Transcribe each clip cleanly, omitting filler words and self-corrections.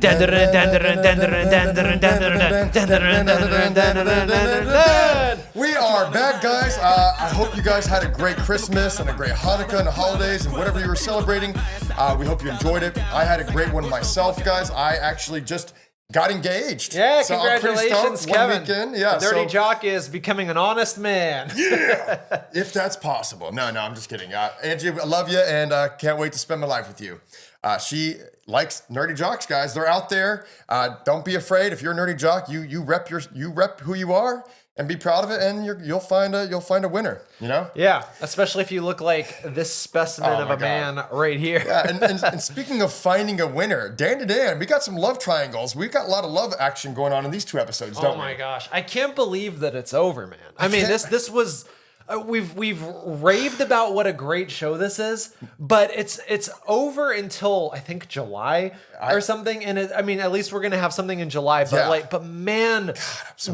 We are back, guys. I hope you guys had a great Christmas and a great Hanukkah and the holidays and whatever you were celebrating. We hope you enjoyed it. I had a great one myself, guys. I actually just got engaged. Yeah, so congratulations, Kevin. Weekend. Yeah, the Nerdy Jock is becoming an honest man. Yeah, if that's possible. No, I'm just kidding. Angie, I love you and can't wait to spend my life with you. She likes Nerdy Jocks, guys. They're out there. Don't be afraid. If you're a Nerdy Jock, you rep who you are and be proud of it, and you'll find a winner. You know? Yeah, especially if you look like this specimen of a man right here. Yeah, and speaking of finding a winner, Dan to Dan, we got some love triangles. We've got a lot of love action going on in these two episodes, don't we? Oh my gosh, I can't believe that it's over, man. I mean, this was. We've raved about what a great show this is, but it's over until I think July or something. And at least we're gonna have something in July. But but man, God,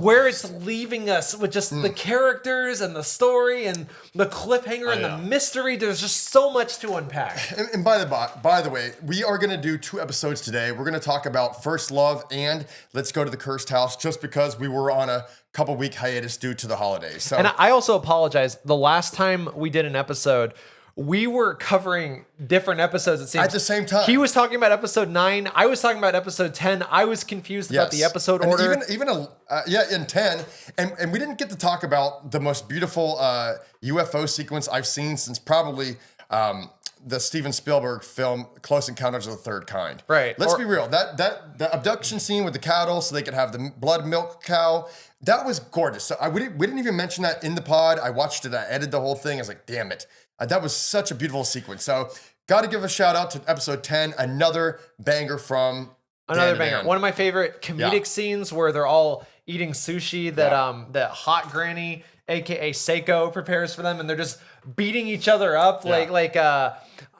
where it's leaving us with just the characters and the story and the cliffhanger and the mystery. There's just so much to unpack. And by the way, we are gonna do 2 episodes today. We're gonna talk about First Love and Let's Go to the Cursed House, just because we were on a couple-week hiatus due to the holidays. So. And I also apologize. The last time we did an episode, we were covering different episodes. It seems at the same time. He was talking about episode 9. I was talking about episode 10. I was confused about the episode order. In 10, and we didn't get to talk about the most beautiful UFO sequence I've seen since probably the Steven Spielberg film Close Encounters of the Third Kind. Right. Let's be real. The abduction scene with the cattle, so they could have the blood milk cow. That was gorgeous. So we didn't even mention that in the pod. I watched it. I edited the whole thing. I was like, damn it. That was such a beautiful sequence. So got to give a shout out to episode 10. Another banger from Another banger. One of my favorite comedic scenes where they're all eating sushi that hot granny, aka Seiko, prepares for them, and they're just beating each other up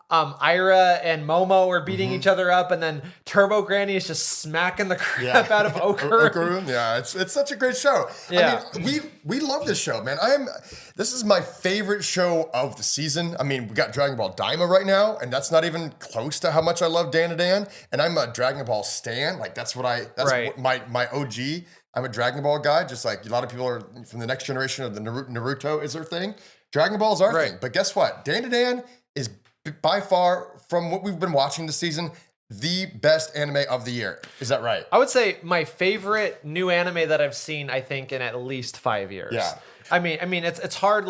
Ira and Momo are beating each other up, and then Turbo Granny is just smacking the crap out of Okarun. Okarun, yeah, it's such a great show. Yeah. I mean, we love this show, man. This is my favorite show of the season. I mean, we got Dragon Ball Daima right now, and that's not even close to how much I love Dan to Dan. And I'm a Dragon Ball stan. Like that's my OG. I'm a Dragon Ball guy, just like a lot of people are from the next generation of the Naruto is their thing. Dragon Ball is our thing. But guess what? Dan to Dan is by far, from what we've been watching this season, the best anime of the year. Is that right? I would say my favorite new anime that I've seen, I think, in at least 5 years. Yeah. I mean, it's hard.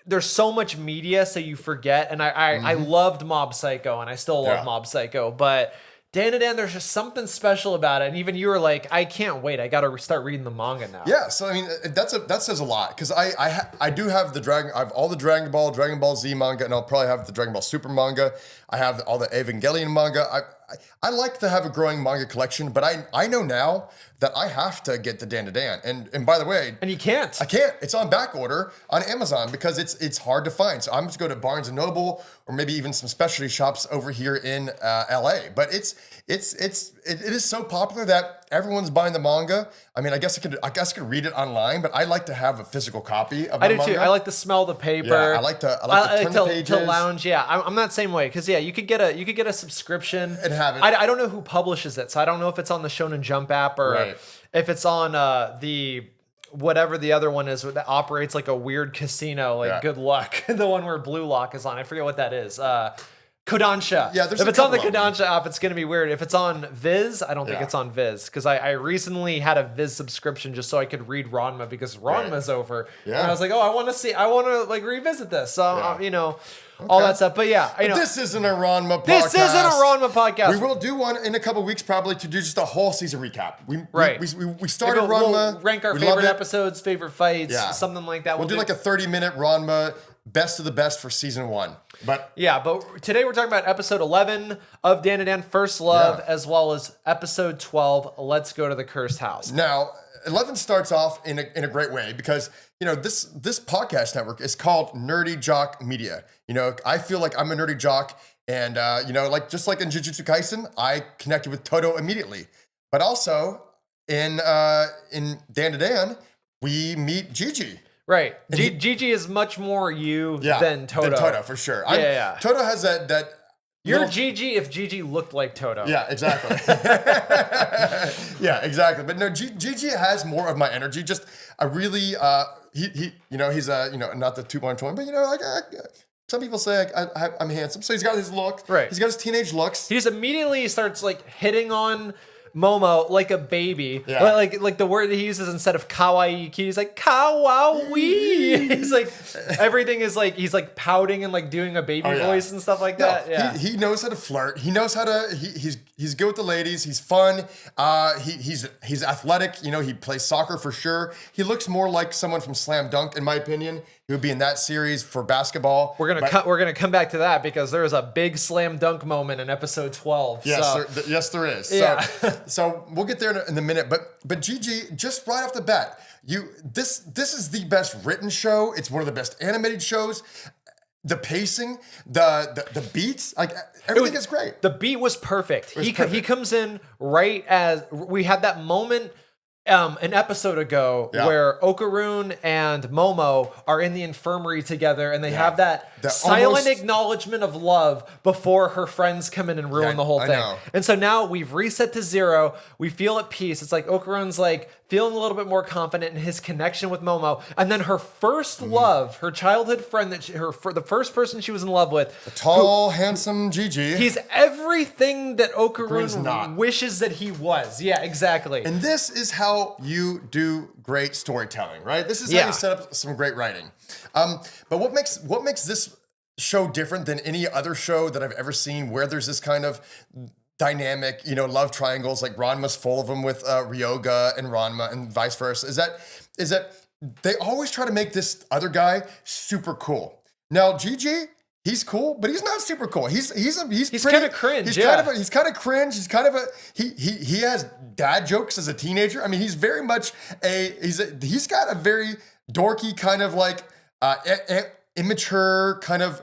There's so much media, so you forget. And I loved Mob Psycho, and I still love Mob Psycho, but Dan to Dan, there's just something special about it. And even you were like, I can't wait. I got to start reading the manga now. Yeah, so I mean, that says a lot, because I do have I have all the Dragon Ball Z manga, and I'll probably have the Dragon Ball Super manga. I have all the Evangelion manga. I like to have a growing manga collection, but I know now that I have to get the Dan to Dan. And by the way, and you can't. I can't. It's on back order on Amazon because it's hard to find. So I'm just go to Barnes and Noble or maybe even some specialty shops over here in LA. But it is so popular that everyone's buying the manga. I mean, I guess I could read it online, but I like to have a physical copy of the manga. I do too. I like to smell the paper. Yeah, I like to turn the pages. To lounge. Yeah, I'm that same way, because you could get a subscription and have it. I don't know who publishes it, so I don't know if it's on the Shonen Jump app or if it's on the whatever the other one is that operates like a weird casino. Good luck, the one where Blue Lock is on. I forget what that is. Kodansha. Yeah, if it's on the Kodansha app, it's going to be weird. If it's on Viz, I don't think it's on Viz, because I recently had a Viz subscription just so I could read Ranma, because Ranma's over. Yeah. And I was like, I want to revisit this. So, all that stuff. But this isn't a Ranma podcast. This isn't a Ranma podcast. We will do one in a couple weeks, probably, to do just a whole season recap. We started Ranma. We'll rank our favorite episodes, favorite fights, something like that. We'll do like a 30-minute Ranma best of the best for season 1. But today we're talking about episode 11 of Dan to Dan First Love, as well as episode 12, Let's Go to the Cursed House. Now, 11 starts off in a great way, because this podcast network is called Nerdy Jock Media. I feel like I'm a nerdy jock, and just like in Jujutsu Kaisen, I connected with Toto immediately. But also in Dan to Dan, we meet Jiji. Right. Jiji is much more you than Toto. Than Toto, for sure. Toto has that You're Jiji if Jiji looked like Toto. Yeah, exactly. Yeah, exactly. But no, Jiji has more of my energy. Just I really he's not the 2.20, but like some people say I'm handsome. So he's got his look. Right. He's got his teenage looks. He just immediately starts like hitting on Momo like a baby. Yeah. Like the word that he uses instead of kawaii, he's like kawaii. He's like everything is like he's like pouting and like doing a baby voice and stuff like that. Yeah. He knows how to flirt. He knows how to he's good with the ladies. He's fun. He's athletic. He plays soccer for sure. He looks more like someone from Slam Dunk in my opinion. He would be in that series for basketball. We're gonna come back to that because there is a big slam dunk moment in episode 12. Yes, there is. Yeah. So we'll get there in a minute. But Jiji, just right off the bat, this is the best written show. It's one of the best animated shows. The pacing, the beats, like everything is great. The beat was perfect. He comes in right as we had that moment. An episode ago where Okarun and Momo are in the infirmary together and they have that silent acknowledgement of love before her friends come in and ruin the whole thing. And so now we've reset to 0. We feel at peace. It's like Okarun's like feeling a little bit more confident in his connection with Momo. And then her first love, her childhood friend, the first person she was in love with. A tall, handsome Jiji. He's everything that Okarun wishes that he was. Yeah, exactly. And this is how you do great storytelling, right? This is how you set up some great writing. But what makes this show different than any other show that I've ever seen where there's this kind of dynamic, love triangles, like Ranma's full of them with Ryoga and Ranma and vice versa, is that they always try to make this other guy super cool. Now, Jiji, he's cool, but he's not super cool. He's kind of cringe. He's kind of cringe. He's kind of he has dad jokes as a teenager. I mean, he's very much he's got a very dorky kind of like immature kind of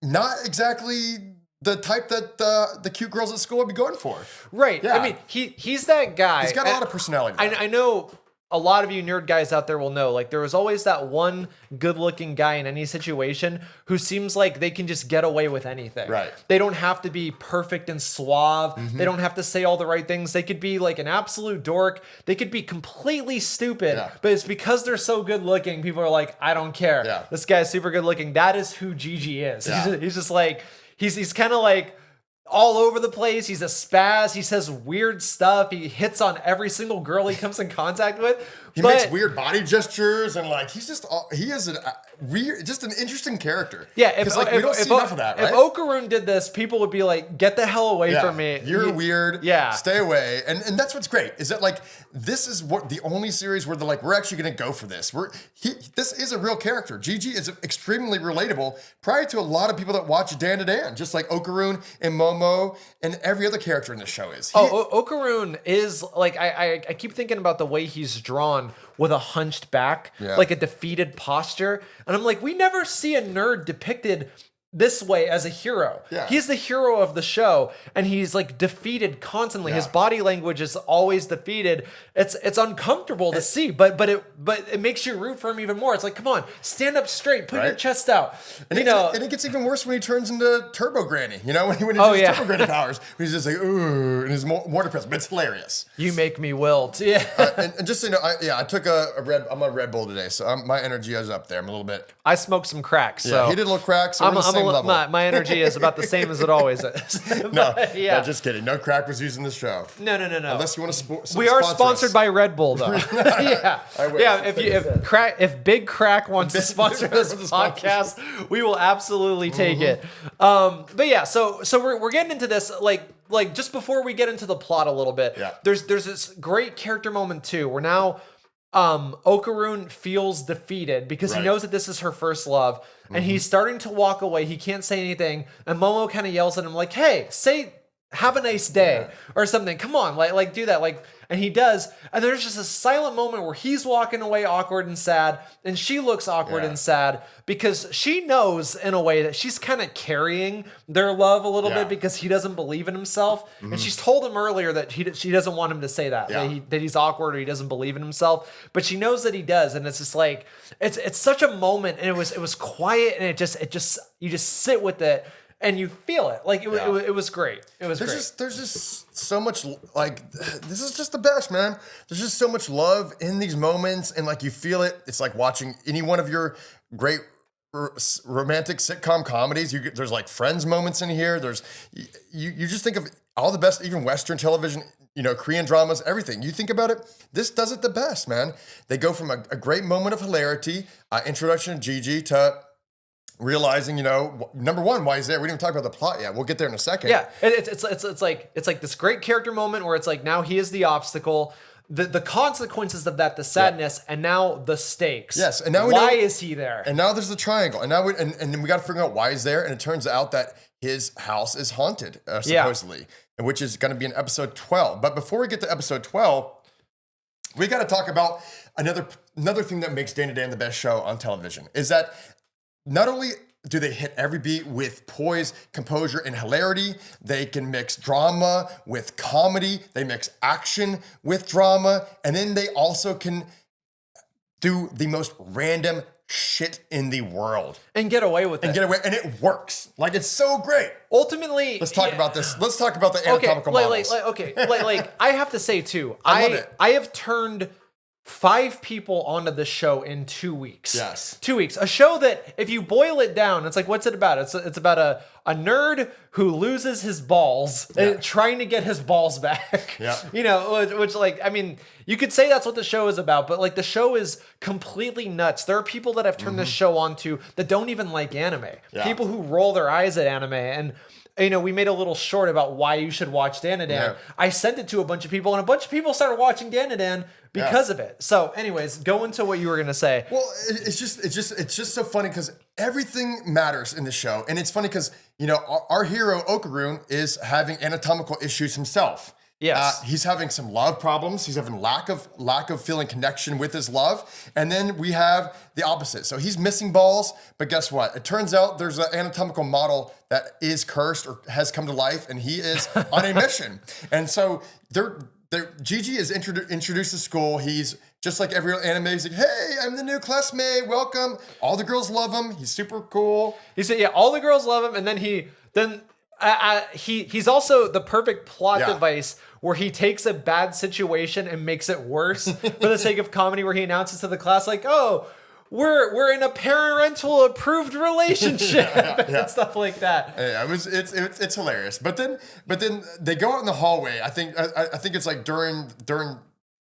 not exactly the type that the cute girls at school would be going for. Right. Yeah. I mean, he's that guy. He's got a lot of personality. I know a lot of you nerd guys out there will know, like there was always that one good-looking guy in any situation who seems like they can just get away with anything. Right. They don't have to be perfect and suave. Mm-hmm. They don't have to say all the right things. They could be like an absolute dork. They could be completely stupid, but it's because they're so good-looking, people are like, I don't care. Yeah. This guy's super good-looking. That is who Jiji is. Yeah. He's just like, he's kind of like all over the place. He's a spaz. He says weird stuff. He hits on every single girl he comes in contact with. He makes weird body gestures and like he is just an interesting character. Yeah, we don't see enough of that, right? If Okarun did this, people would be like, "Get the hell away from me! You're weird. Yeah, stay away." And that's what's great is that like this is what the only series where they're like, we're actually going to go for this. This is a real character. Jiji is extremely relatable. Prior to a lot of people that watch Dan to Dan, just like Okarun and Momo and every other character in the show is. Okarun is like I keep thinking about the way he's drawn with a hunched back, like a defeated posture. And I'm like, we never see a nerd depicted this way as a hero. Yeah. He's the hero of the show, and he's like defeated constantly. Yeah. His body language is always defeated. It's uncomfortable to see, but it makes you root for him even more. It's like, come on, stand up straight, put your chest out. And it gets even worse when he turns into Turbo Granny. When he does Turbo Granny powers, he's just like, ooh, and he's more depressed. But it's hilarious. You make me wilt. Yeah. And just so you know, I took I'm on Red Bull today, so my energy is up there. I'm a little bit. I smoked some crack, so he did a little crack. So we're on the same level. My energy is about the same as it always is. No, just kidding. No crack was used in this show. No. Unless you want to we are sponsored by Red Bull, though. Yeah. Yeah. If Big Crack wants to sponsor this podcast, we will absolutely take it. But yeah, so we're getting into this like just before we get into the plot a little bit. Yeah. There's this great character moment too, where now Okarun feels defeated because he knows that this is her first love, and he's starting to walk away. He can't say anything, and Momo kind of yells at him like, "Hey, have a nice day," or something. Come on, like do that, and he does. And there's just a silent moment where he's walking away awkward and sad, and she looks awkward and sad because she knows in a way that she's kind of carrying their love a little bit because he doesn't believe in himself. And she's told him earlier that she doesn't want him to say that, that he's awkward or he doesn't believe in himself, but she knows that he does. And it's just like, it's such a moment, and it was quiet, and it just you just sit with it. and you feel it. Like it was great. It was great. There's just so much, like, this is just the best, man. There's just so much love in these moments, and like you feel it. It's like watching any one of your great romantic sitcom comedies. There's like Friends moments in here. There's you just think of all the best, even Western television, Korean dramas, everything. You think about it, this does it the best, man. They go from a great moment of hilarity, introduction to Jiji, to realizing, number one, why he's there. We didn't even talk about the plot yet. We'll get there in a second. Yeah, it's like this great character moment where it's like now he is the obstacle. The consequences of that, the sadness, and now the stakes. Yes, and now why is he there? And now there's the triangle, and now and then we got to figure out why he's there. And it turns out that his house is haunted, supposedly, which is going to be in episode 12. But before we get to episode 12, we got to talk about another thing that makes Dan to Dan the best show on television is that not only do they hit every beat with poise, composure, and hilarity, they can mix drama with comedy, they mix action with drama, and then they also can do the most random shit in the world. And get away with it. And it works. Like, it's so great. Ultimately... Let's talk about this. Let's talk about the anatomical models. I have to say, too, I love it. I have turned 5 people onto the show in 2 weeks. Yes. 2 weeks. A show that, if you boil it down, it's like, what's it about? It's about a nerd who loses his balls trying to get his balls back. Yeah. Which like, I mean, you could say that's what the show is about, but like the show is completely nuts. There are people that I've turned this show onto that don't even like anime. Yeah. People who roll their eyes at anime, and we made a little short about why you should watch Dan to Dan. Yeah. I sent it to a bunch of people, and a bunch of people started watching Dan to Dan because of it. So, anyways, go into what you were gonna say. Well, it's just so funny because everything matters in the show, and it's funny because our hero Okarun is having anatomical issues himself. Yes. He's having some love problems. He's having lack of feeling connection with his love. And then we have the opposite. So he's missing balls, but guess what? It turns out there's an anatomical model that is cursed or has come to life, and he is on a mission. And so Jiji is introduced to school. He's just like every anime. He's like, hey, I'm the new classmate. Welcome. All the girls love him. He's super cool. He said, yeah, all the girls love him. And then he's also the perfect plot device where he takes a bad situation and makes it worse for the sake of comedy, where he announces to the class like, oh, we're in a parental approved relationship and stuff like that. Yeah, it's hilarious. But then they go out in the hallway. I think it's like during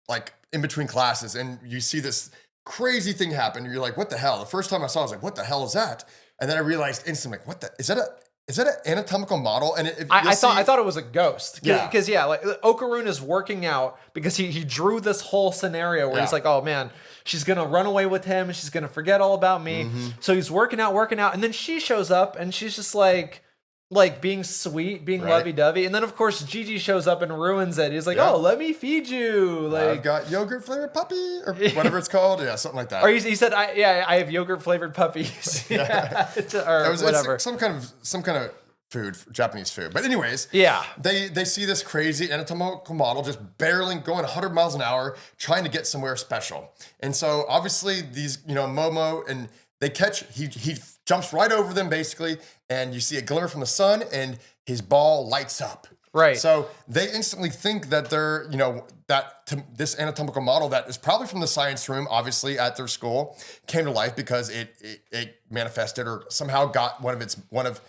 like in between classes, and you see this crazy thing happen. And you're like, what the hell? The first time I saw it, I was like, what the hell is that? And then I realized instantly, like, what the is that an anatomical model? And I thought it was a ghost. Because like Okarun is working out because he drew this whole scenario where he's like, oh man, she's gonna run away with him and she's gonna forget all about me. So he's working out, and then she shows up and she's just like being sweet, being lovey-dovey. And then of course Jiji shows up and ruins it. He's like, oh, let me feed you. Like, I've got yogurt flavored puppy or whatever it's called. Yeah, something like that. Or he said, I have yogurt flavored puppies. Or whatever. It's some kind of food, Japanese food. But anyways, they see this crazy anatomical model just barreling, going 100 miles an hour, trying to get somewhere special. And so obviously these, Momo, and they catch, he jumps right over them basically, and you see a glimmer from the sun and his ball lights up. Right. So they instantly think that they're, this anatomical model that is probably from the science room, obviously at their school, came to life because it manifested or somehow got one of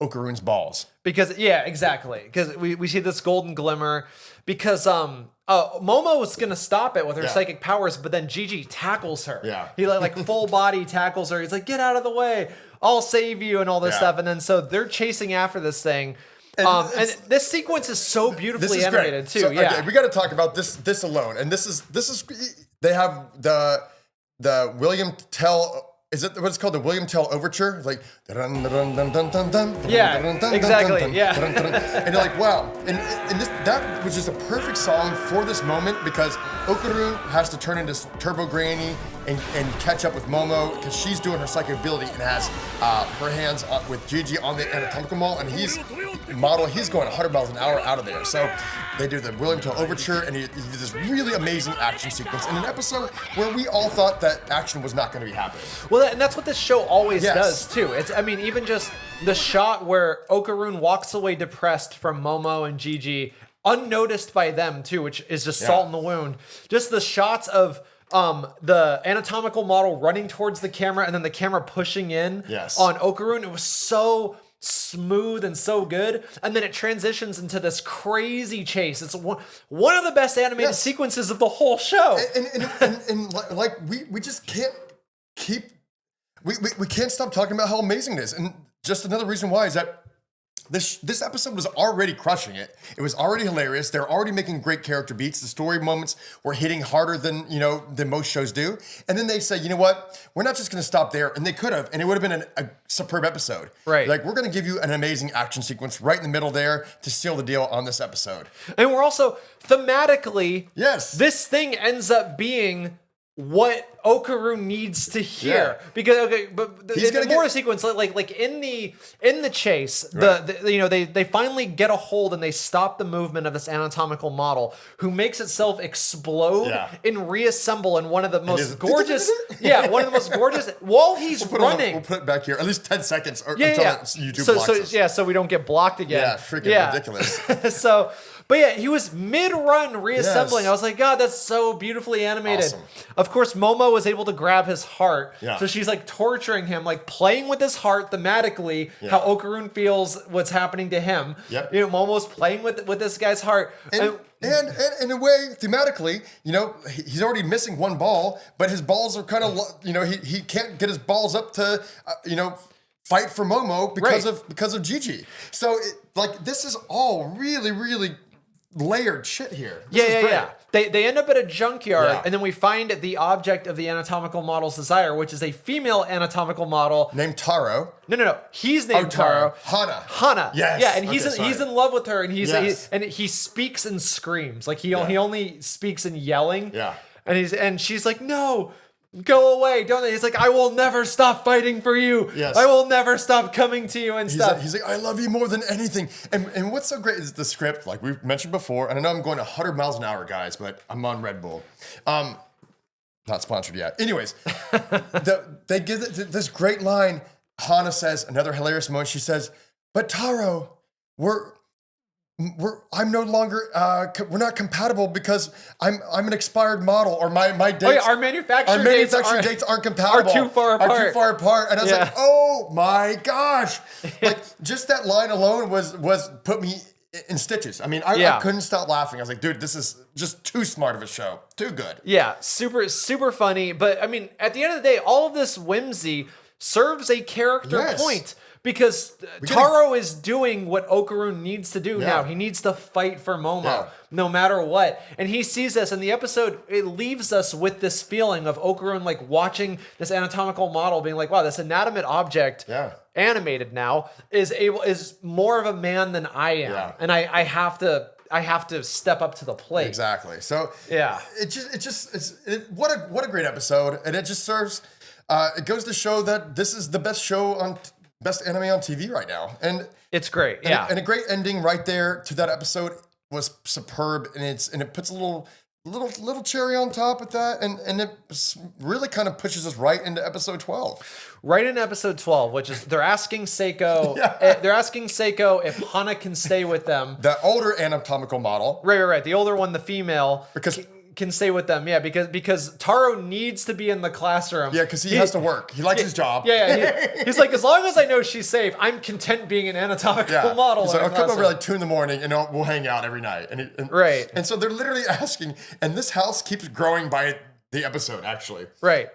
Okarun's balls. Because exactly. Because we see this golden glimmer. Because Momo was gonna stop it with her psychic powers, but then Jiji tackles her. Yeah. He like full body tackles her. He's like, get out of the way. I'll save you and all this stuff. And then so they're chasing after this thing. And this sequence is so beautifully animated too. So, okay, we got to talk about this alone. And this is they have the William Tell. Is it what it's called? The William Tell Overture? Like, exactly. Yeah. And you're like, wow. And that was just a perfect song for this moment because Okarun has to turn into Turbo Granny and catch up with Momo because she's doing her psychic ability and has her hands with Jiji on the anatomical model, and model, he's going 100 miles an hour out of there. So they do the William Tell Overture, and he did this really amazing action sequence in an episode where we all thought that action was not going to be happening. Well, and that's what this show always does too. Even just the shot where Okarun walks away depressed from Momo and Jiji, unnoticed by them too, which is just salt in the wound. Just the shots of the anatomical model running towards the camera and then the camera pushing in on Okarun. It was so smooth and so good, and then it transitions into this crazy chase. It's one of the best animated sequences of the whole show. And like we just can't keep we can't stop talking about how amazing it is. And just another reason why is that this episode was already crushing it. It was already hilarious. They're already making great character beats. The story moments were hitting harder than most shows do. And then they say, you know what? We're not just going to stop there. And they could have, and it would have been a superb episode. Right. Like, we're going to give you an amazing action sequence right in the middle there to seal the deal on this episode. And we're also thematically, this thing ends up being what Okarun needs to hear, because he's gonna more sequence like in the chase, they finally get a hold and they stop the movement of this anatomical model, who makes itself explode and reassemble in one of the most gorgeous, one of the most gorgeous while he's running. We'll put it back here at least 10 seconds until YouTube blocks us. So we don't get blocked again. Yeah, freaking ridiculous. But he was mid-run reassembling. I was like, God, that's so beautifully animated. Awesome. Of course, Momo was able to grab his heart. Yeah. So she's like torturing him, like playing with his heart thematically, how Okarun feels what's happening to him. Yep. Momo's playing with this guy's heart. And in a way, thematically, he's already missing one ball, but his balls are kind of, he can't get his balls up to, fight for Momo because of Jiji. So this is all really, really layered shit here. They end up at a junkyard, and then we find the object of the anatomical model's desire, which is a female anatomical model named Taro. No. He's named Taro. Hana. Yes. Yeah, and he's in love with her, and he speaks and screams. Like he only speaks in yelling. Yeah. And she's like, no. Go away, don't they? He's like, I will never stop fighting for you. Yes. I will never stop coming to you and stuff. He's like, I love you more than anything. And what's so great is the script, like we've mentioned before, and I know I'm going 100 miles an hour, guys, but I'm on Red Bull. Not sponsored yet. Anyways, they give this great line. Hana says, another hilarious moment, she says, but Taro, I'm no longer we're not compatible because I'm an expired model, or my dates our manufacturing dates aren't compatible. Are too far apart. And I was like, oh my gosh. Like just that line alone was put me in stitches. I mean, I couldn't stop laughing. I was like, dude, this is just too smart of a show. Too good. Yeah, super, super funny. But I mean, at the end of the day, all of this whimsy serves a character point. Because Taro is doing what Okarun needs to do now. He needs to fight for Momo, no matter what. And he sees this, and the episode, it leaves us with this feeling of Okarun like watching this anatomical model being like, wow, this inanimate object, animated now, is more of a man than I am. Yeah. And I have to step up to the plate. Exactly. So what a great episode. And it just serves, it goes to show that this is the best show on best anime on TV right now. And it's great. And a great ending right there to that episode was superb. And it puts a little cherry on top of that. And it really kind of pushes us right into episode 12. Right in episode 12, which is they're asking Seiko if Hana can stay with them. The older anatomical model. Right. The older one, the female. Because can stay with them, because Taro needs to be in the classroom. Yeah, because he has to work. He likes his job. He's like, as long as I know she's safe, I'm content being an anatomical model. He's like, I'll come over like 2 a.m. and we'll hang out every night. And so they're literally asking, and this house keeps growing by the episode, actually. Right.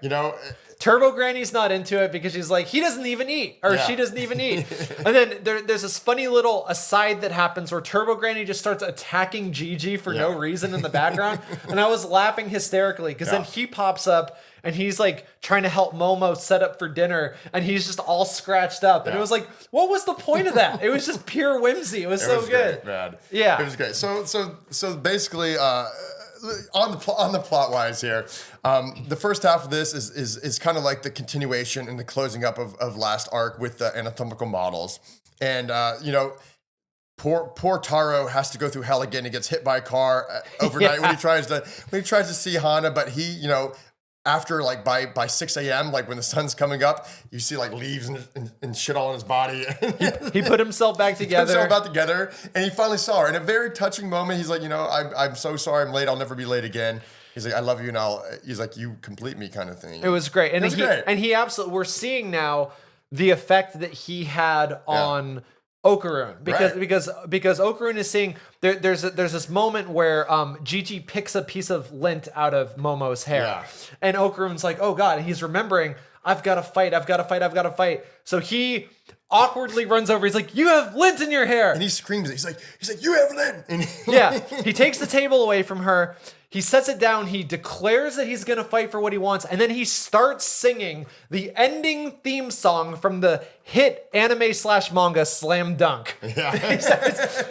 Turbo Granny's not into it because she's like, he doesn't even eat, or she doesn't even eat. And then there's this funny little aside that happens where Turbo Granny just starts attacking Jiji for no reason in the background. And I was laughing hysterically because then he pops up and he's like trying to help Momo set up for dinner, and he's just all scratched up. And it was like, what was the point of that? It was just pure whimsy. It was so good. Great, man. Yeah. It was great. So basically, on the plot wise here, the first half of this is kind of like the continuation and the closing up of last arc with the anatomical models, and poor Taro has to go through hell again. He gets hit by a car overnight when he tries to see Hana, but he, you know, after like by 6 a.m., like when the sun's coming up, you see like leaves and shit all in his body. He put himself back together. And he finally saw her in a very touching moment. He's like, you know, I'm so sorry I'm late. I'll never be late again. He's like, I love you, and he's like, you complete me, kind of thing. It was great, and he absolutely. We're seeing now the effect that he had on Okarun, because Okarun is seeing there's this moment where Jiji picks a piece of lint out of Momo's hair, and Okarun's like, oh god, and he's remembering, I've got to fight. So he awkwardly runs over. He's like, you have lint in your hair, and he screams. He's like, you have lint. And he takes the table away from her. He sets it down. He declares that he's going to fight for what he wants. And then he starts singing the ending theme song from the hit anime/manga Slam Dunk. Yeah.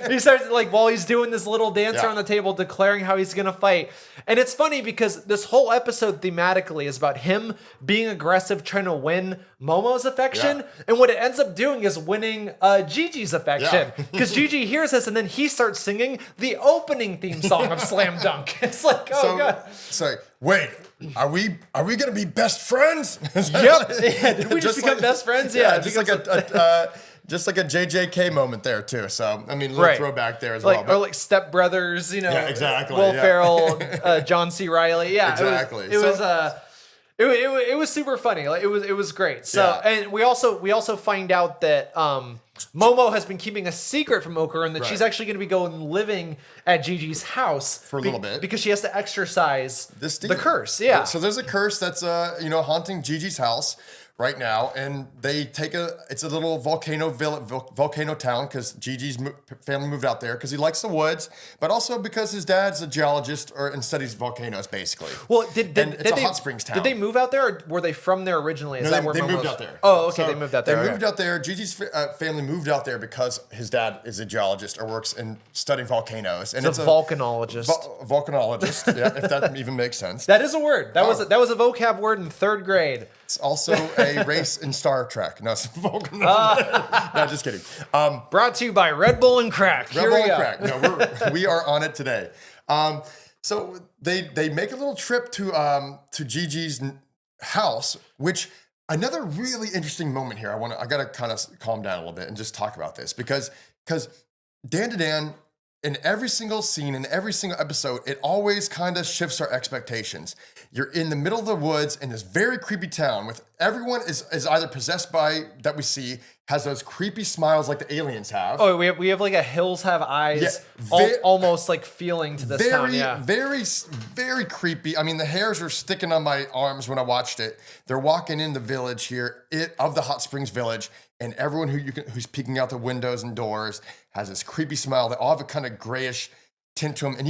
he starts like while he's doing this little dance around the table, declaring how he's going to fight. And it's funny because this whole episode thematically is about him being aggressive, trying to win Momo's affection. Yeah. And what it ends up doing is winning Jiji's affection. Because Jiji hears this and then he starts singing the opening theme song of Slam Dunk. It's like, god. So wait, are we gonna be best friends? Yep. Did we just become best friends? Yeah. Just like a JJK moment there too. So I mean, a little throwback there as well. Or like Step Brothers, you know. Yeah, exactly. Will Ferrell, John C. Reilly. Yeah, exactly. It was super funny. Like it was great. So and we also find out that Momo has been keeping a secret from Okarun that she's actually going to be going living at Jiji's house for a little bit because she has to exercise the curse. Yeah. So there's a curse that's haunting Jiji's house right now, and they take it's a little volcano town because Jiji's family moved out there because he likes the woods, but also because his dad's a geologist and studies volcanoes basically. Well, it's a hot springs town. Did they move out there, or were they from there originally? They moved out there. Oh, okay, they moved out there. They moved out there. Jiji's family moved out there because his dad is a geologist or works in studying volcanoes, and it's a volcanologist. Volcanologist, yeah, if that even makes sense. That is a word. That was a vocab word in 3rd grade. It's also a race in Star Trek. No, it's Vulcan. No, just kidding. Brought to you by Red Bull and Crack. Red Bull and Crack. No, we are on it today. So they make a little trip to Jiji's house, which another really interesting moment here. I gotta kind of calm down a little bit and just talk about this because Dan in every single scene, in every single episode, it always kind of shifts our expectations. You're in the middle of the woods in this very creepy town with everyone is either possessed by, that we see, has those creepy smiles like the aliens have. Oh, we have like a hills have eyes, almost like feeling to this town. Yeah. Very, very creepy. I mean, the hairs are sticking on my arms when I watched it. They're walking in the village here of the Hot Springs village, and everyone who's peeking out the windows and doors has this creepy smile. They all have a kind of grayish tint to them, and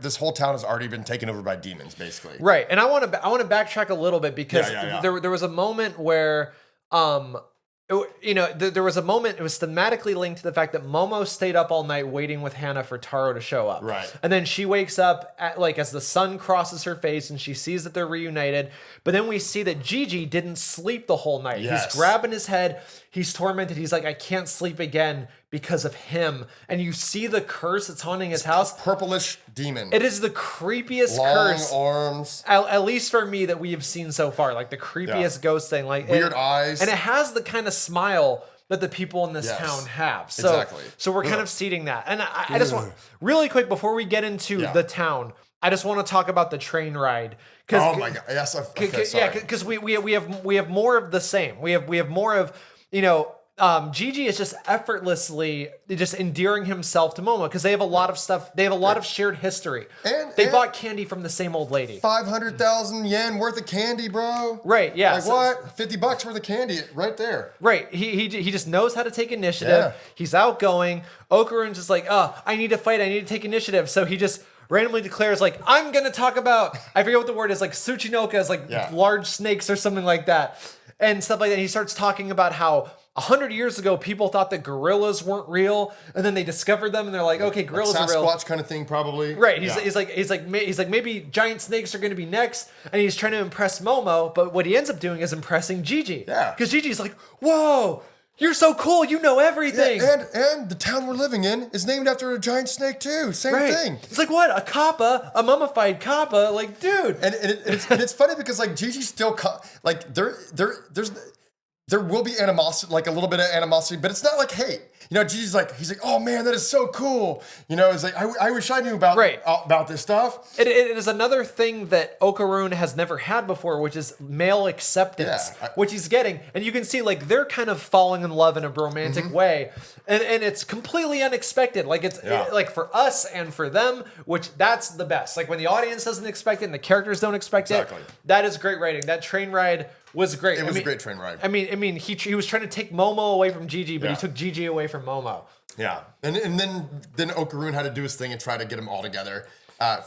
this whole town has already been taken over by demons, basically. Right, and I want to backtrack a little bit because there was a moment where there was a moment, it was thematically linked to the fact that Momo stayed up all night waiting with Hana for Taro to show up. Right. And then she wakes up as the sun crosses her face and she sees that they're reunited. But then we see that Jiji didn't sleep the whole night. Yes. He's grabbing his head. He's tormented. He's like, I can't sleep again because of him. And you see the curse that's haunting his house. Purplish demon. It is the creepiest curse. Long arms. At least for me that we have seen so far. Like the creepiest ghost thing. Like weird eyes. And it has the kind of smile that the people in this town have. So, exactly. So we're kind of seeding that. And I just want, really quick, before we get into the town, I just want to talk about the train ride. Oh my god! Yes, okay, sorry. Yeah, because we have more of the same. We have more of Jiji is just effortlessly just endearing himself to Momo because they have a lot of stuff. They have a lot of shared history. And they bought candy from the same old lady. 500,000 yen worth of candy, bro. Right? Yeah. Like what? $50 worth of candy right there. Right. He just knows how to take initiative. Yeah. He's outgoing. Okarun's just like, I need to fight. I need to take initiative. So he just randomly declares like, I'm gonna talk about, I forget what the word is, like Tsuchinokas, like large snakes or something like that, and stuff like that. And he starts talking about how 100 years ago people thought that gorillas weren't real, and then they discovered them, and they're like, okay, gorillas like are real. Sasquatch kind of thing, probably. Right. He's like maybe giant snakes are gonna be next, and he's trying to impress Momo, but what he ends up doing is impressing Jiji. Yeah. Because Jiji's like, whoa, You're so cool. You know everything. Yeah, and the town we're living in is named after a giant snake too. Same thing. It's like, what? A kappa? A mummified kappa? Like, dude. And it's funny because like Jiji still like there will be animosity, like a little bit of animosity, but it's not like hate. You know, Gigi's like, he's like, oh man, that is so cool. You know, it's like, I wish I knew about this stuff. It is another thing that Okarun has never had before, which is male acceptance, which he's getting. And you can see like they're kind of falling in love in a romantic way. And it's completely unexpected. Like it's like for us and for them, which that's the best. Like when the audience doesn't expect it and the characters don't expect it, that is great writing. That train ride was great. It was a great train ride. I mean, he was trying to take Momo away from Jiji, but he took Jiji away from Momo. Yeah, and then Okarun had to do his thing and try to get them all together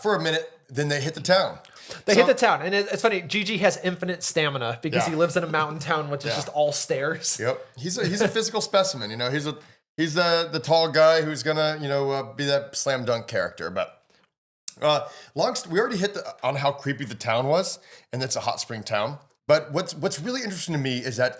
for a minute. Then they hit the town. They hit the town, and it's funny. Jiji has infinite stamina because he lives in a mountain town, which is just all stairs. Yep, he's a physical specimen. You know, he's the tall guy who's gonna be that slam dunk character, but. We already hit on how creepy the town was, and it's a hot spring town. But what's really interesting to me is that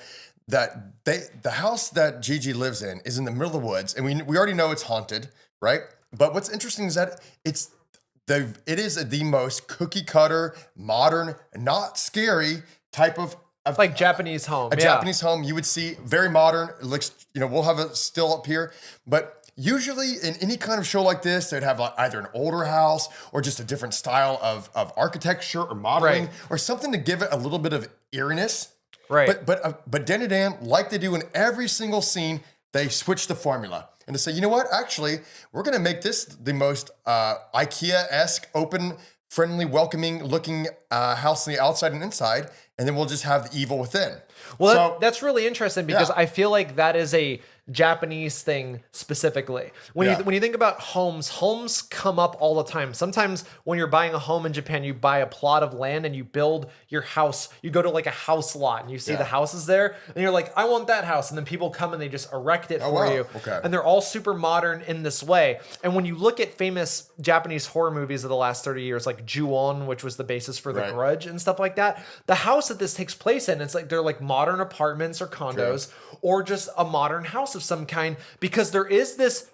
the house that Jiji lives in is in the middle of the woods, and we already know it's haunted, right? But what's interesting is that it is the most cookie cutter, modern, not scary type of like Japanese home. Japanese home you would see, very modern. It looks, we'll have it still up here, but. Usually in any kind of show like this, they'd have either an older house or just a different style of architecture or modeling or something to give it a little bit of eeriness. Right. But Dan and Dan, like they do in every single scene, they switch the formula. And to say, you know what? Actually, we're going to make this the most IKEA-esque, open, friendly, welcoming looking house on the outside and inside. And then we'll just have the evil within. Well, that's really interesting because I feel like that is a Japanese thing specifically. When you think about homes come up all the time. Sometimes when you're buying a home in Japan, you buy a plot of land and you build your house. You go to like a house lot and you see the houses there and you're like, I want that house. And then people come and they just erect it for you. Okay. And they're all super modern in this way. And when you look at famous Japanese horror movies of the last 30 years, like Ju-on, which was the basis for The Grudge and stuff like that, the house that this takes place in, it's like they're like modern apartments or condos or just a modern house of some kind, because there is this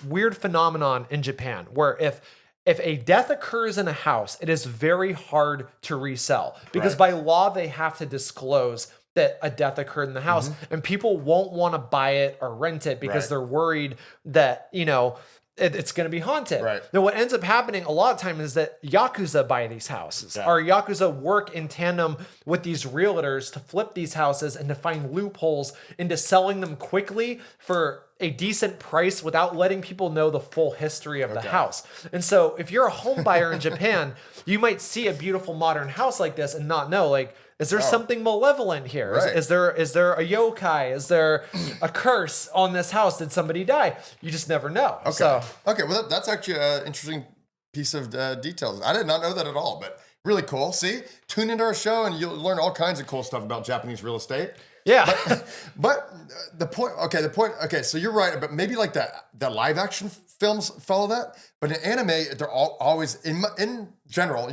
weird phenomenon in Japan where if a death occurs in a house, it is very hard to resell because by law they have to disclose that a death occurred in the house and people won't want to buy it or rent it because they're worried that, it's going to be haunted. Right. Now, what ends up happening a lot of times is that Yakuza buy these houses. Or Yakuza work in tandem with these realtors to flip these houses and to find loopholes into selling them quickly for a decent price without letting people know the full history of the house. And so if you're a home buyer in Japan, you might see a beautiful modern house like this and not know, like, is there something malevolent here? Right. Is there a yokai? Is there a curse on this house? Did somebody die? You just never know. Okay, well, that's actually an interesting piece of details. I did not know that at all, but really cool. See, tune into our show and you'll learn all kinds of cool stuff about Japanese real estate. Yeah. But the point, so you're right, but maybe like the live action films follow that, but in anime, they're always, in general,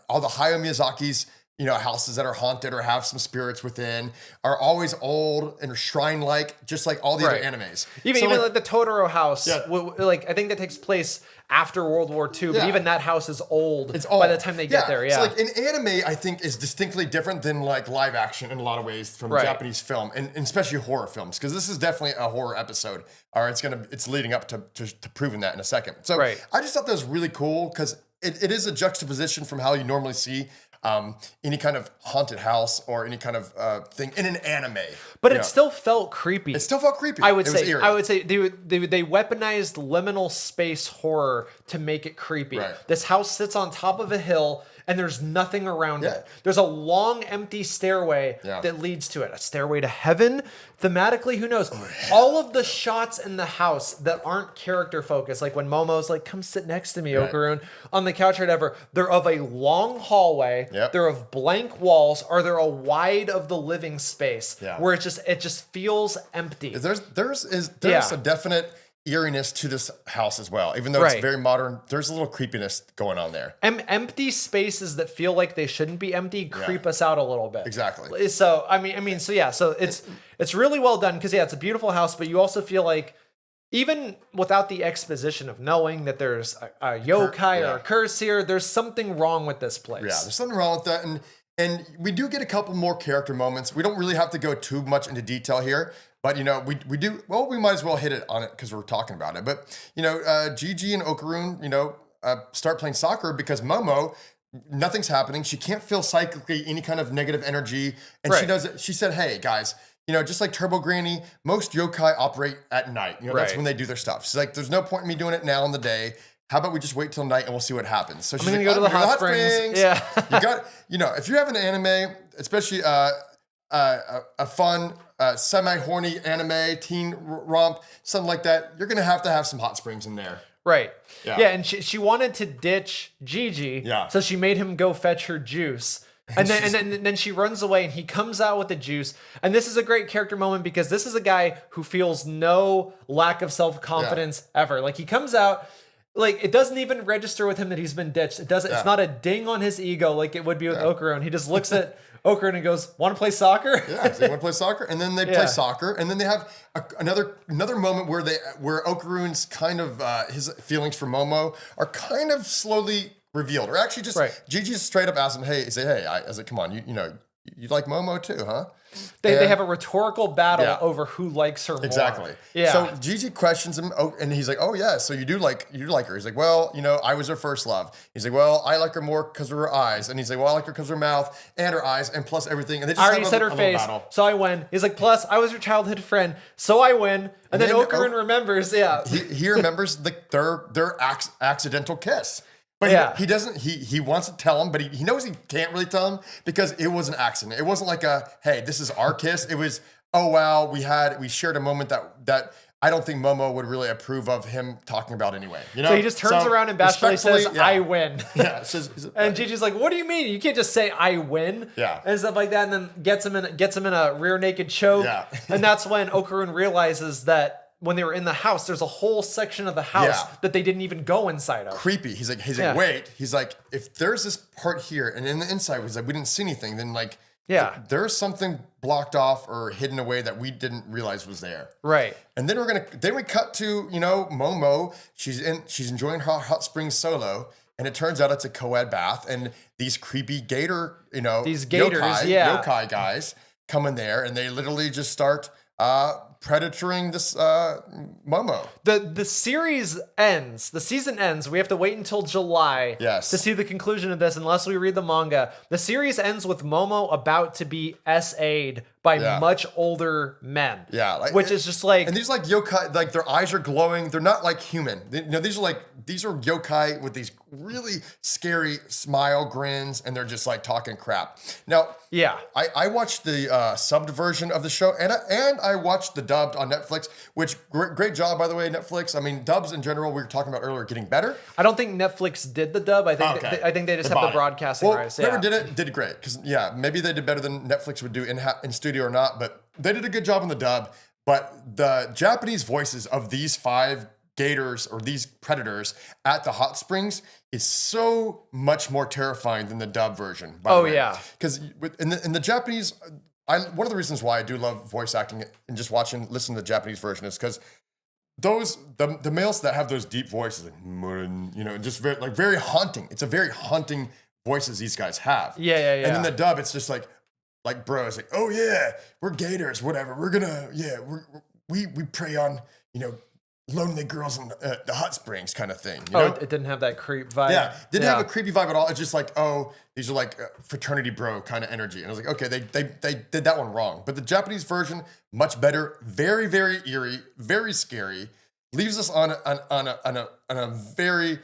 all the Hayao Miyazaki's, houses that are haunted or have some spirits within are always old and shrine-like, just like all the other animes. Even like the Totoro house, I think that takes place after World War II, but even that house is old. It's old by the time they get there. Yeah. So like in anime, I think is distinctly different than like live action in a lot of ways from Japanese film, and especially horror films, because this is definitely a horror episode, or it's leading up to proving that in a second. So I just thought that was really cool because it is a juxtaposition from how you normally see any kind of haunted house or any kind of thing in an anime. But it still felt creepy. I would say they weaponized liminal space horror to make it creepy. Right. This house sits on top of a hill and there's nothing around it. There's a long empty stairway that leads to it. A stairway to heaven? Thematically, who knows? All of the shots in the house that aren't character focused, like when Momo's like, come sit next to me, Okarun, on the couch or whatever, they're of a long hallway, they're of blank walls, or they're a wide of the living space where it just feels empty. There's a definite eeriness to this house as well. Even though it's very modern, there's a little creepiness going on there. Empty spaces that feel like they shouldn't be empty creep us out a little bit. Exactly. So so it's really well done because it's a beautiful house, but you also feel like even without the exposition of knowing that there's a yokai or a curse here, there's something wrong with this place. Yeah, there's something wrong with that. And we do get a couple more character moments. We don't really have to go too much into detail here, but we do, well, we might as well hit it on it because we're talking about it. But, Jiji and Okarun, start playing soccer because Momo, nothing's happening. She can't feel psychically any kind of negative energy. And she does it. She said, hey, guys, just like Turbo Granny, most yokai operate at night. That's when they do their stuff. She's like, there's no point in me doing it now in the day. How about we just wait till night and we'll see what happens? So she's gonna go to the hot springs. Yeah. If you have an anime, especially a fun, semi-horny anime, teen romp, something like that, you're gonna have to have some hot springs in there. Right. Yeah, and she wanted to ditch Jiji. Yeah. So she made him go fetch her juice. And then she runs away and he comes out with the juice. And this is a great character moment because this is a guy who feels no lack of self-confidence ever. Like he comes out, like it doesn't even register with him that he's been ditched. It's not a ding on his ego like it would be with Okarun. He just looks at Okarun and goes, "Want to play soccer?" Yeah, so they want to play soccer, and then they play soccer, and then they have another moment where Okarun's kind of his feelings for Momo are kind of slowly revealed, or actually just Jiji straight up asks him, "Hey," he say, "Hey," I was like, "Come on, you like Momo too, huh?" They have a rhetorical battle over who likes her more. Exactly. Yeah. So Jiji questions him, and he's like, "Oh yeah, so you do like her?" He's like, "Well, I was her first love." He's like, "Well, I like her more because of her eyes," and he's like, "Well, I like her because of her mouth and her eyes, and plus everything." And they just I already said her face, so I win. He's like, "Plus, I was your childhood friend, so I win." And then Okarun remembers, he remembers their accidental kiss. But he doesn't, he wants to tell him, but he knows he can't really tell him because it was an accident. It wasn't like hey, this is our kiss. It was, oh wow, we shared a moment that I don't think Momo would really approve of him talking about anyway. So he just turns around and bashfully says, "I win." Yeah. And Gigi's like, "What do you mean? You can't just say I win." Yeah. And stuff like that, and then gets him in a rear naked choke. Yeah. And that's when Okarun realizes that when they were in the house, there's a whole section of the house that they didn't even go inside of. Creepy. He's like, wait. He's like, if there's this part here, and in the inside, he's like, we didn't see anything. Then there's something blocked off or hidden away that we didn't realize was there. Right. And then we cut to Momo. She's enjoying her hot springs solo, and it turns out it's a co-ed bath, and these creepy gator, these gators, yokai guys come in there, and they literally just start predatoring this Momo. The series ends. The season ends. We have to wait until July to see the conclusion of this unless we read the manga. The series ends with Momo about to be SA'd by much older men. Yeah. Which is just like... And these yokai, like their eyes are glowing. They're not like human. These are yokai with these really scary smile grins, and they're just like talking crap. Now, I watched the subbed version of the show, and I watched the dubbed on Netflix, which great job, by the way, Netflix. I mean, dubs in general, we were talking about earlier, getting better. I don't think Netflix did the dub. I think they just have the broadcasting rights. Whoever did it did great, because maybe they did better than Netflix would do in studio or not, but they did a good job on the dub. But the Japanese voices of these 5 gators or these predators at the hot springs is so much more terrifying than the dub version. By the way. Because in the Japanese, one of the reasons why I do love voice acting and just listen to the Japanese version is because the males that have those deep voices, just very haunting. It's a very haunting voices these guys have. Yeah. And then the dub, it's just like bro, it's like, oh yeah, we're gators, whatever. We're gonna, we prey on, lonely girls in the hot springs kind of thing. It didn't have that creep vibe. Yeah, didn't have a creepy vibe at all. It's just like, oh, these are like fraternity bro kind of energy. And I was like, okay, they did that one wrong. But the Japanese version, much better, very, very eerie, very scary, leaves us on a very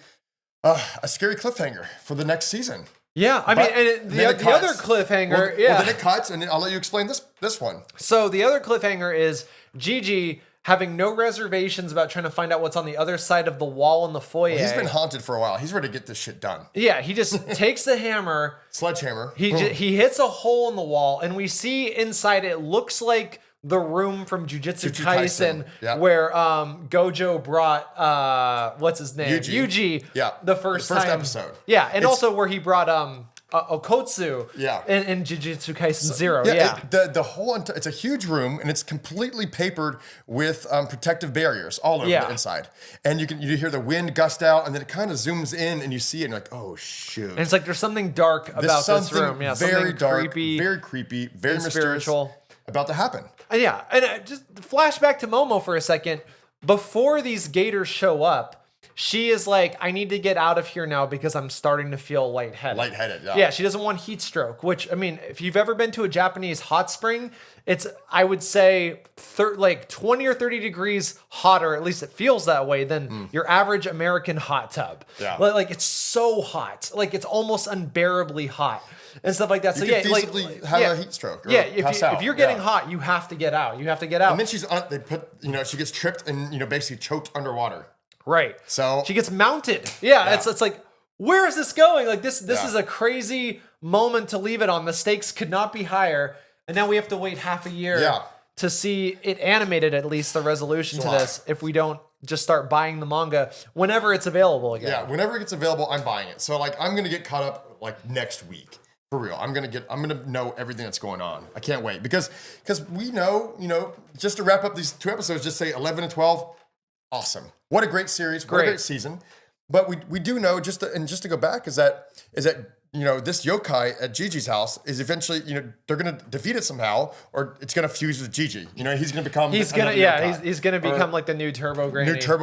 a scary cliffhanger for the next season. Yeah, I mean, and the other cliffhanger, then it cuts, and I'll let you explain this one. So the other cliffhanger is Jiji having no reservations about trying to find out what's on the other side of the wall in the foyer. Well, he's been haunted for a while. He's ready to get this shit done. Yeah, he just takes the hammer. Sledgehammer. He hits a hole in the wall, and we see inside it looks like the room from Jujutsu Jujutsu Kaisen, yeah. where Gojo brought what's his name, Yuji, yeah, the first time. episode. Yeah, and also where he brought Okotsu yeah. in Jujutsu Kaisen Zero. Yeah. The whole it's a huge room and it's completely papered with protective barriers all over the inside. And you hear the wind gust out and then it kind of zooms in and you see it and you're like, oh shoot. And it's like there's something dark about this room. Yeah, very something dark, creepy, very creepy, very spiritual about to happen. And just flashback to Momo for a second. Before these gators show up, she is like, I need to get out of here now because I'm starting to feel lightheaded. Yeah. Yeah, she doesn't want heat stroke, which, I mean, if you've ever been to a Japanese hot spring, it's, I would say, like 20 or 30 degrees hotter, at least it feels that way, than your average American hot tub. Yeah. Like, it's so hot. Like, it's almost unbearably hot. And stuff like that. You can feasibly have a heat stroke. Or if you're getting hot, you have to get out. You have to get out. And then she gets tripped and basically choked underwater. Right. So she gets mounted. Yeah. It's like, where is this going? Like this is a crazy moment to leave it on. The stakes could not be higher. And now we have to wait half a year to see it animated, at least the resolution to this, if we don't just start buying the manga whenever it's available again. Yeah, whenever it gets available, I'm buying it. So like I'm gonna get caught up like next week. For real. I'm gonna know everything that's going on. I can't wait. Because we know, just to wrap up these 2 episodes, just say 11 and 12, awesome. What a great series, what a great season. But we do know, just to go back, is that this yokai at Jiji's house is eventually, they're gonna defeat it somehow, or it's gonna fuse with Jiji. He's gonna become he's gonna become like the new Turbo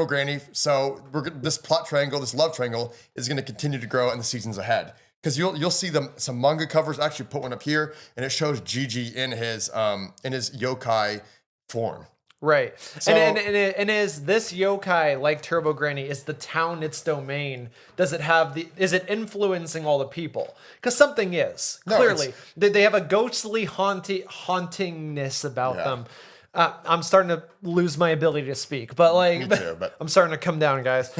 Granny. So this plot triangle, this love triangle, is gonna continue to grow in the seasons ahead. Because you'll see some manga covers. I actually put one up here, and it shows Jiji in his yokai form. Right. So, and is this yokai, like Turbo Granny, is the town its domain? Is it influencing all the people? Because something is. Clearly. They have a ghostly hauntingness about them. I'm starting to lose my ability to speak, but like, me too, but I'm starting to come down, guys.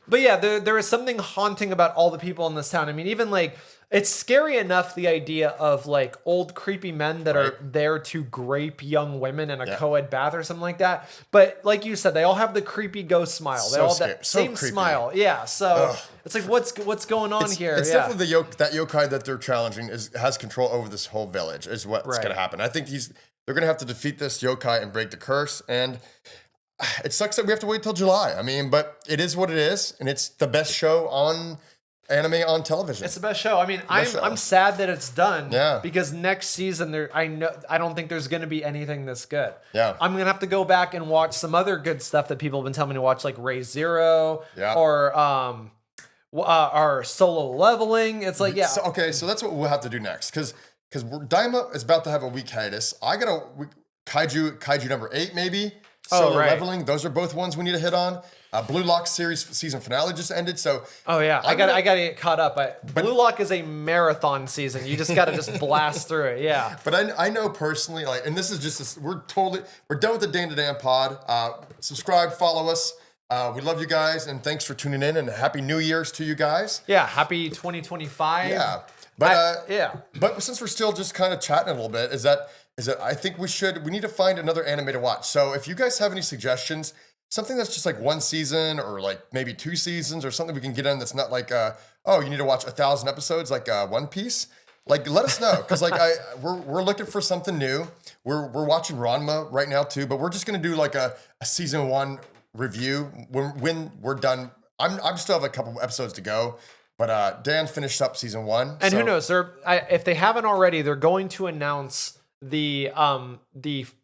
But yeah, there is something haunting about all the people in this town. I mean, even like, it's scary enough, the idea of like old creepy men that are there to grape young women in a co-ed bath or something like that. But like you said, they all have the creepy ghost smile. They all have that same smile. Yeah. So it's like, what's going on here? It's definitely that yokai that they're challenging has control over this whole village is what's going to happen. I think they're going to have to defeat this yokai and break the curse. And it sucks that we have to wait till July. I mean, but it is what it is, and it's the best show on anime on television. It's the best show. I mean, I'm sad that it's done. Yeah. Because next season I don't think there's going to be anything this good. Yeah. I'm gonna have to go back and watch some other good stuff that people have been telling me to watch, like Ray Zero. Yeah. Or our Solo Leveling. It's like So that's what we'll have to do next, because Daima is about to have a week hiatus. I got Kaiju number 8 maybe. Solo Leveling, those are both ones we need to hit on. Blue Lock series season finale just ended, so I gotta get caught up. Blue Lock is a marathon season. You just gotta just blast through it. Yeah. But I know personally, and this is just we're done with the Dan to Dan pod. Subscribe, follow us. We love you guys, and thanks for tuning in. And happy New Year's to you guys. Yeah, happy 2025. Yeah, but since we're still just kind of chatting a little bit, is that I think we need to find another anime to watch. So if you guys have any suggestions, something that's just like 1 season or like maybe 2 seasons or something we can get in that's not like, you need to watch 1,000 episodes like One Piece. Like, let us know, because like we're looking for something new. We're watching Ranma right now too, but we're just gonna do like a season 1 review when we're done. I'm still have a couple episodes to go. But Dan finished up season 1. And who knows? If they haven't already, they're going to announce the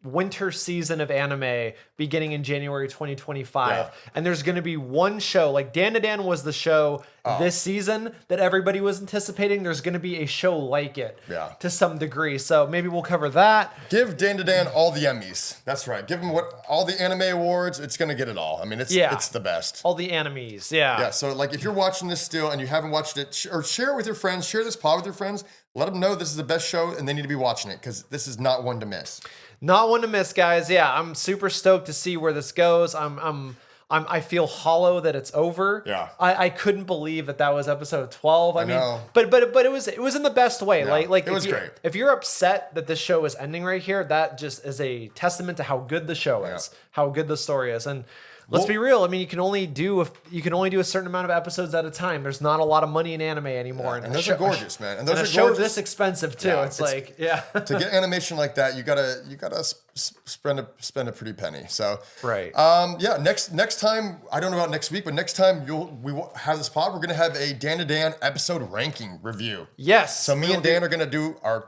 winter season of anime beginning in January 2025, and there's going to be one show. Like Dan to Dan was the show this season that everybody was anticipating. There's going to be a show like it to some degree, so maybe we'll cover that. Give Dan to Dan all the Emmys. That's right. Give him all the anime awards. It's going to get it all. I mean, it's the best. All the animes. Yeah. So like, if you're watching this still and you haven't watched it, or share it with your friends, share this pod with your friends. Let them know this is the best show and they need to be watching it, because this is not one to miss. Not one to miss, guys. Yeah, I'm super stoked to see where this goes. I'm I feel hollow that it's over. Yeah. I couldn't believe that was episode 12. I mean, know. but it was in the best way. Yeah, Like it was great. If you're upset that this show is ending right here, that just is a testament to how good the show is, how good the story is. And let's be real. I mean, you can only do a certain amount of episodes at a time. There's not a lot of money in anime anymore. And those are gorgeous, man. And those a are show gorgeous. this expensive too. Yeah, it's like, yeah. To get animation like that, you gotta spend a pretty penny. So Right. Yeah. Next time, I don't know about next week, but next time we will have this pod. We're gonna have a Dan to Dan episode ranking review. Yes. So me and Dan are gonna do our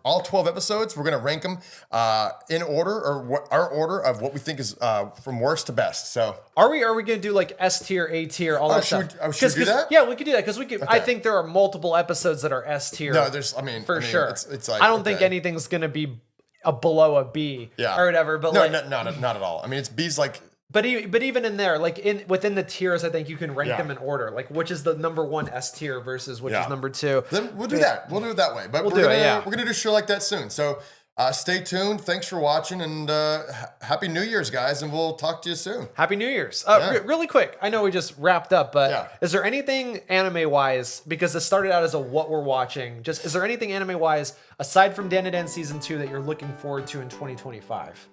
all 12 episodes. We're gonna rank them in order, or our order of what we think is from worst to best. So are we gonna do like S tier, A tier, all that stuff? Should we do that? Yeah, we could do that because we could. Okay. I think there are multiple episodes that are S tier. No, for sure. It's like, I don't think anything's gonna be below a B or whatever. But no, like, not at all. I mean, it's B's like. But even in there, like within the tiers, I think you can rank them in order. Like which is the number 1 S tier versus which is number 2. Then we'll do that. We'll do it that way. But we're gonna do a show like that soon. So stay tuned. Thanks for watching, and Happy New Year's, guys. And we'll talk to you soon. Happy New Year's. Really quick. I know we just wrapped up, but is there anything anime wise? Because it started out as a what we're watching. Just is there anything anime wise aside from Dan to Dan season 2 that you're looking forward to in 2025?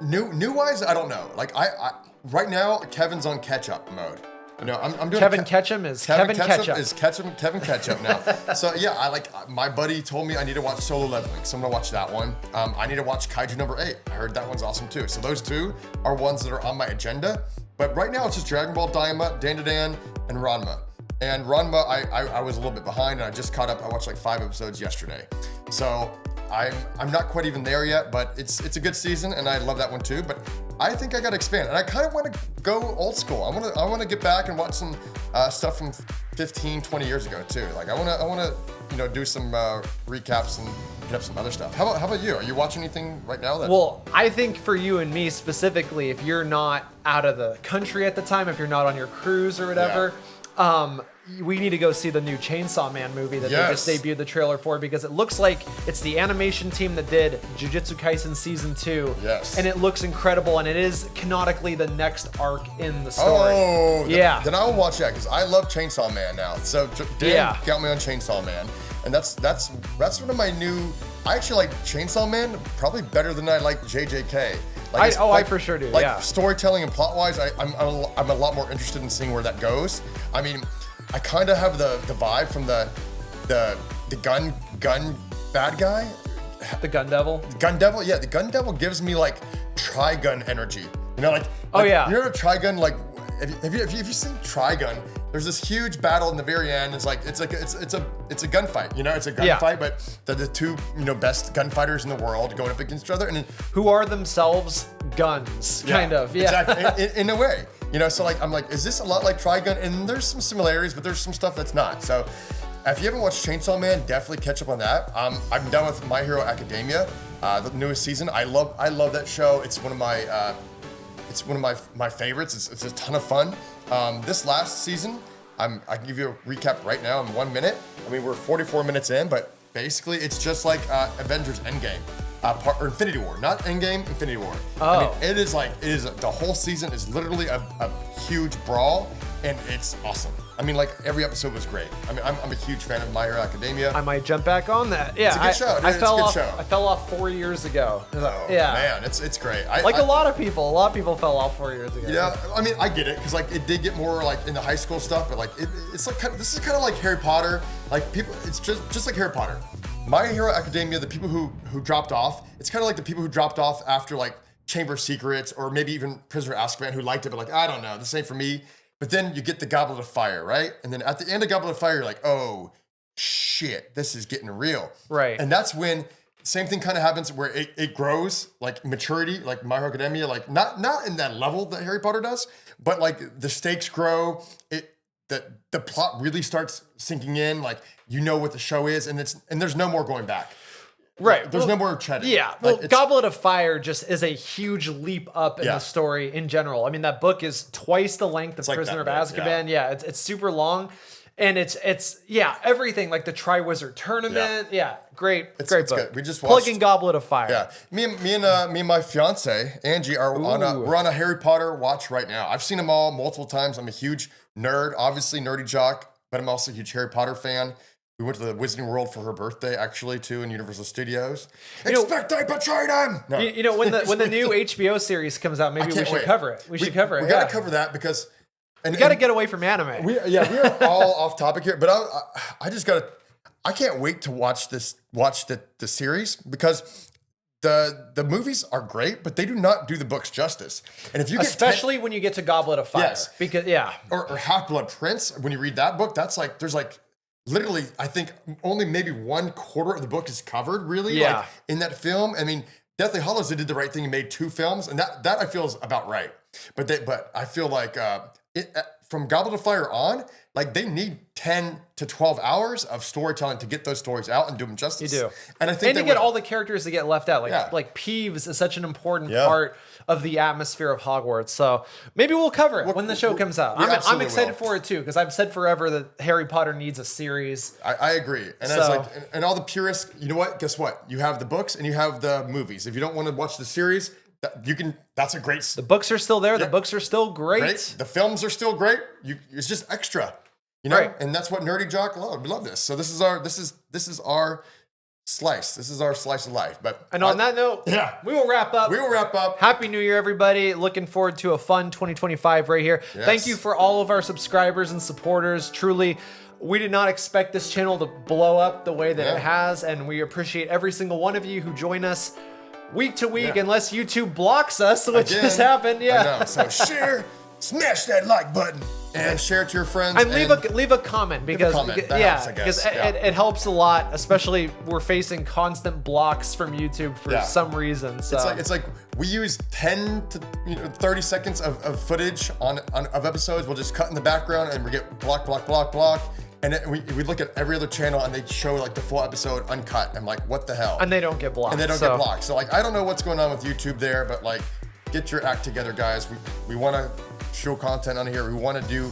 New wise, I don't know. Like I right now, Kevin's on catch up mode. No, I'm doing Kevin Ketchum is Kevin Ketchup. Kevin Ketchup now. So yeah, my buddy told me I need to watch Solo Leveling, so I'm gonna watch that one. I need to watch Kaiju number 8. I heard that one's awesome too. So those two are ones that are on my agenda. But right now it's just Dragon Ball Daima, Dan to Dan, and Ranma. And Ranma, I was a little bit behind, and I just caught up. I watched like 5 episodes yesterday. So I'm not quite even there yet, but it's a good season, and I love that one too. But I think I got to expand, and I kind of want to go old school. I want to get back and watch some stuff from 15, 20 years ago too. Like I want to do some recaps and hit up some other stuff. How about you? Are you watching anything right now? Well, I think for you and me specifically, if you're not out of the country at the time, if you're not on your cruise or whatever. We need to go see the new Chainsaw Man movie that they just debuted the trailer for, because it looks like it's the animation team that did Jujutsu Kaisen Season 2. Yes. And it looks incredible, and it is canonically the next arc in the story. Oh, yeah. Then I will watch that, because I love Chainsaw Man now. So Dan got me on Chainsaw Man. And that's one of my new... I actually like Chainsaw Man probably better than I like JJK. I for sure do. Storytelling and plot-wise, I'm a lot more interested in seeing where that goes. I mean, I kind of have the vibe from the gun bad guy. The Gun Devil? Gun Devil, yeah. The Gun Devil gives me like Trigun energy. You know, like you heard of Trigun? Like, have you seen Trigun? There's this huge battle in the very end. It's a gunfight. You know, it's a gunfight, but the two best gunfighters in the world going up against each other, and who are themselves guns, kind of. Yeah, exactly. In a way, So like, I'm like, is this a lot like Trigun? And there's some similarities, but there's some stuff that's not. So if you haven't watched Chainsaw Man, definitely catch up on that. I'm done with My Hero Academia, the newest season. I love that show. It's one of my favorites. It's a ton of fun. This last season, I can give you a recap right now in 1 minute. I mean, we're 44 minutes in, but basically it's just like Avengers Endgame. Or Infinity War, not Endgame, Infinity War. Oh. I mean, the whole season is literally a huge brawl, and it's awesome. I mean, like, every episode was great. I mean, I'm a huge fan of My Hero Academia. I might jump back on that. Yeah, it's a good show. I fell off 4 years ago. Man, it's great. A lot of people fell off 4 years ago. Yeah, I mean, I get it, because like it did get more like in the high school stuff, but like it's like this is kind of like Harry Potter. Like people, it's just like Harry Potter. My Hero Academia, the people who dropped off, it's kind of like the people who dropped off after like Chamber of Secrets or maybe even Prisoner of Azkaban, who liked it, but like, I don't know, this ain't for me. But then you get the Goblet of Fire, right? And then at the end of Goblet of Fire, you're like, oh, shit, this is getting real. Right. And that's when same thing kind of happens where it grows, like maturity, like My Hero Academia, like not in that level that Harry Potter does, but like the stakes grow, the plot really starts sinking in, like you know what the show is, and there's no more going back. Right. There's no more treading. Yeah. Well, Goblet of Fire just is a huge leap up in the story in general. I mean, that book is twice the length of Prisoner of Azkaban. Yeah, it's super long. And it's everything like the Triwizard Tournament. Yeah, great It's book. good. We just Plugging Goblet of Fire. Yeah, me and my fiance Angie are we're on a Harry Potter watch right now. I've seen them all multiple times. I'm a huge nerd, obviously Nerdy Jock, but I'm also a huge Harry Potter fan. We went to the Wizarding World for her birthday, actually, too, in Universal Studios. Expect I betrayed him! No. You know, when the new HBO series comes out, maybe we should cover it. We should cover it. We got to cover that because... We got to get away from anime. We are all off topic here, but I can't wait to watch the series because the movies are great, but they do not do the books justice. And if you get especially when you get to Goblet of Fire, yes, because or Half-Blood Prince, when you read that book, that's like there's like literally I think only maybe 1/4 of the book is covered really like in that film. I mean, Deathly Hallows, they did the right thing and made 2 films, and that I feel is about right. But I feel like from Goblet of Fire on, like they need 10 to 12 hours of storytelling to get those stories out and do them justice. You do. And I think to get all the characters that get left out. Like Peeves is such an important part of the atmosphere of Hogwarts. So maybe we'll cover it when the show comes out. I'm excited for it too, because I've said forever that Harry Potter needs a series. I agree. And it's like, and all the purists, you know what? Guess what? You have the books and you have the movies. If you don't want to watch the series, that's a great... The books are still there. The books are still great. The films are still great. It's just extra, you know? Right. And that's what Nerdy Jock love. We love this. So this is our slice. This is our slice of life. And on that note, we will wrap up. Happy New Year, everybody. Looking forward to a fun 2025 right here. Yes. Thank you for all of our subscribers and supporters. Truly, we did not expect this channel to blow up the way that it has, and we appreciate every single one of you who join us week to week, unless YouTube blocks us, which just happened. I know. So share, smash that like button, and share it to your friends. And leave a comment because it helps a lot. Especially we're facing constant blocks from YouTube for some reason. So it's like we use 10 to 30 seconds of footage of episodes. We'll just cut in the background and we get block. And then we look at every other channel and they show like the full episode uncut. I'm like, what the hell? And they don't get blocked. So like, I don't know what's going on with YouTube there, but like, get your act together, guys. We want to show content on here. We want to do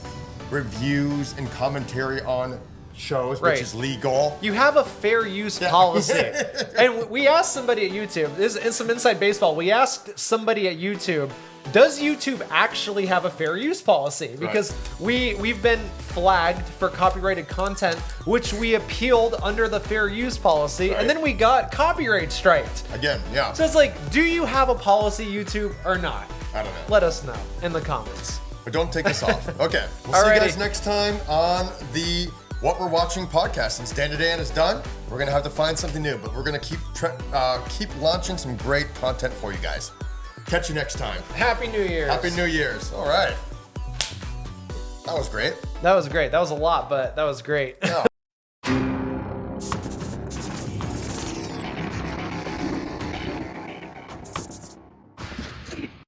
reviews and commentary on shows, which is legal. You have a fair use policy. And we asked somebody at YouTube, this is some inside baseball. We asked somebody at YouTube, does YouTube actually have a fair use policy? Because we've been flagged for copyrighted content, which we appealed under the fair use policy, and then we got copyright striked. Again, So it's like, do you have a policy, YouTube, or not? I don't know. Let us know in the comments. But don't take us off. Okay, we'll see you guys next time on the What We're Watching podcast. Since Dan is done, we're gonna have to find something new, but we're gonna keep launching some great content for you guys. Catch you next time. Happy New Year's. Happy New Year's. All right. That was great. That was great. That was a lot, but that was great.